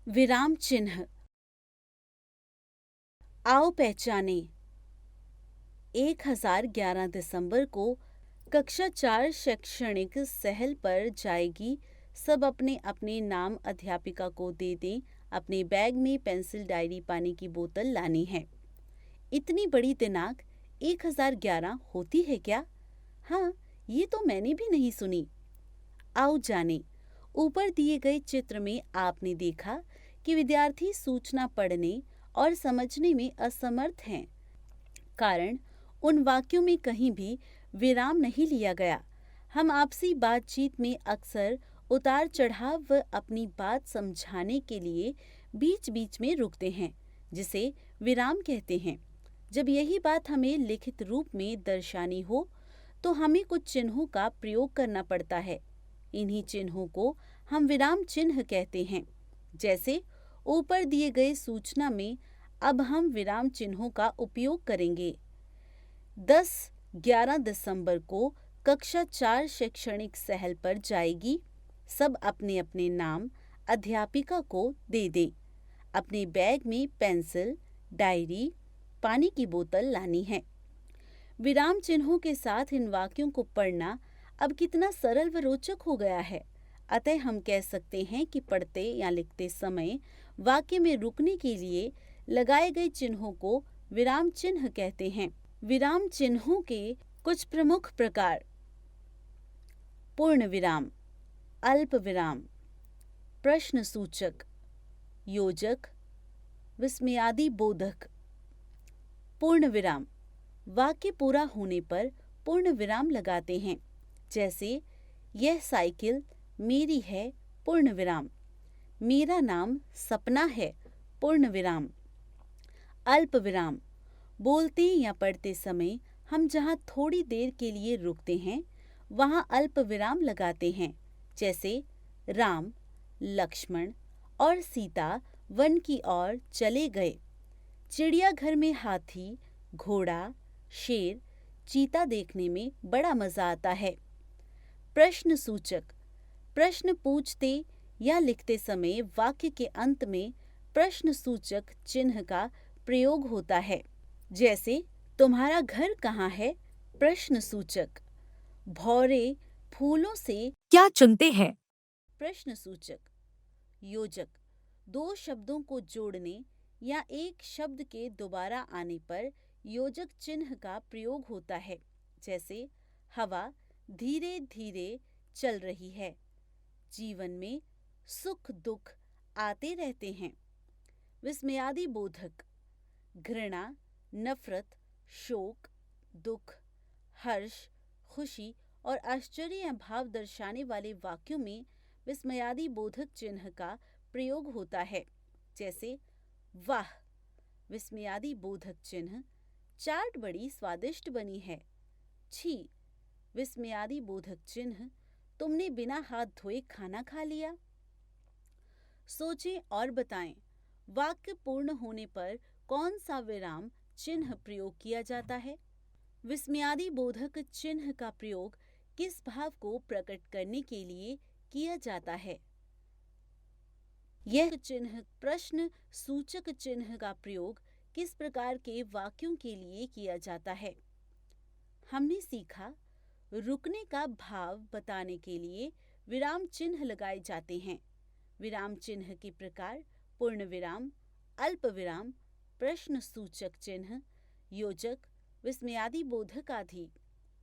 विराम चिन्ह। आओ पहचाने। 1011 दिसंबर को कक्षा 4 शैक्षणिक सहल पर जाएगी। सब अपने अपने नाम अध्यापिका को दे दें। अपने बैग में पेंसिल, डायरी, पानी की बोतल लानी है। इतनी बड़ी दिनांक 1011 होती है क्या? हाँ, ये तो मैंने भी नहीं सुनी। आओ जाने। ऊपर दिए गए चित्र में आपने देखा कि विद्यार्थी सूचना पढ़ने और समझने में असमर्थ हैं, कारण उन वाक्यों में कहीं भी विराम नहीं लिया गया। हम आपसी बातचीत में अक्सर उतार चढ़ाव व अपनी बात समझाने के लिए बीच बीच में रुकते हैं, जिसे विराम कहते हैं। जब यही बात हमें लिखित रूप में दर्शानी हो तो हमें कुछ चिन्हों का प्रयोग करना पड़ता है। इन्हीं चिन्हों को हम विराम चिन्ह कहते हैं। जैसे ऊपर दिए गए सूचना में अब हम विराम चिन्हों का उपयोग करेंगे। 10-11 दिसंबर को कक्षा 4 शैक्षणिक सहल पर जाएगी। सब अपने अपने नाम अध्यापिका को दे दें। अपने बैग में पेंसिल, डायरी, पानी की बोतल लानी है। विराम चिन्हों के साथ इन वाक्यों को पढ़ना अब कितना सरल व रोचक हो गया है। अतः हम कह सकते हैं कि पढ़ते या लिखते समय वाक्य में रुकने के लिए लगाए गए चिन्हों को विराम चिन्ह कहते हैं। विराम चिन्हों के कुछ प्रमुख प्रकार: पूर्ण विराम, अल्प विराम, प्रश्न सूचक, योजक, विस्मयादि बोधक। पूर्ण विराम: वाक्य पूरा होने पर पूर्ण विराम लगाते हैं। जैसे यह साइकिल मेरी है, पूर्ण विराम। मेरा नाम सपना है, पूर्ण विराम। अल्प विराम: बोलते या पढ़ते समय हम जहाँ थोड़ी देर के लिए रुकते हैं वहाँ अल्प विराम लगाते हैं। जैसे राम, लक्ष्मण और सीता वन की ओर चले गए। चिड़ियाघर में हाथी, घोड़ा, शेर, चीता देखने में बड़ा मजा आता है। प्रश्न सूचक: प्रश्न पूछते या लिखते समय वाक्य के अंत में प्रश्न सूचक चिन्ह का प्रयोग होता है। जैसे तुम्हारा घर कहाँ है, प्रश्न सूचक। भौरे फूलों से क्या चुनते हैं, प्रश्न सूचक। योजक: दो शब्दों को जोड़ने या एक शब्द के दोबारा आने पर योजक चिन्ह का प्रयोग होता है। जैसे हवा धीरे धीरे चल रही है। जीवन में सुख दुख आते रहते हैं। विस्मयादि बोधक: घृणा, नफरत, शोक, दुख, हर्ष, खुशी और आश्चर्य भाव दर्शाने वाले वाक्यों में विस्मयादि बोधक चिन्ह का प्रयोग होता है। जैसे वाह, विस्मयादि बोधक चिन्ह। चाट बड़ी स्वादिष्ट बनी है। छी, विस्मयादि बोधक चिन्ह। तुमने बिना हाथ धोए खाना खा लिया। सोचें और बताएं, वाक्य पूर्ण होने पर कौन सा विराम चिन्ह प्रयोग किया जाता है? विस्मयादि बोधक चिन्ह का प्रयोग किस भाव को प्रकट करने के लिए किया जाता है? यह चिन्ह प्रश्न सूचक चिन्ह का प्रयोग किस प्रकार के वाक्यों के लिए किया जाता है? हमने सीखा, रुकने का भाव बताने के लिए विराम चिन्ह लगाए जाते हैं। विराम चिन्ह के प्रकार: पूर्ण विराम, अल्प विराम, प्रश्न सूचक चिन्ह, योजक, विस्मयादि बोधक आदि।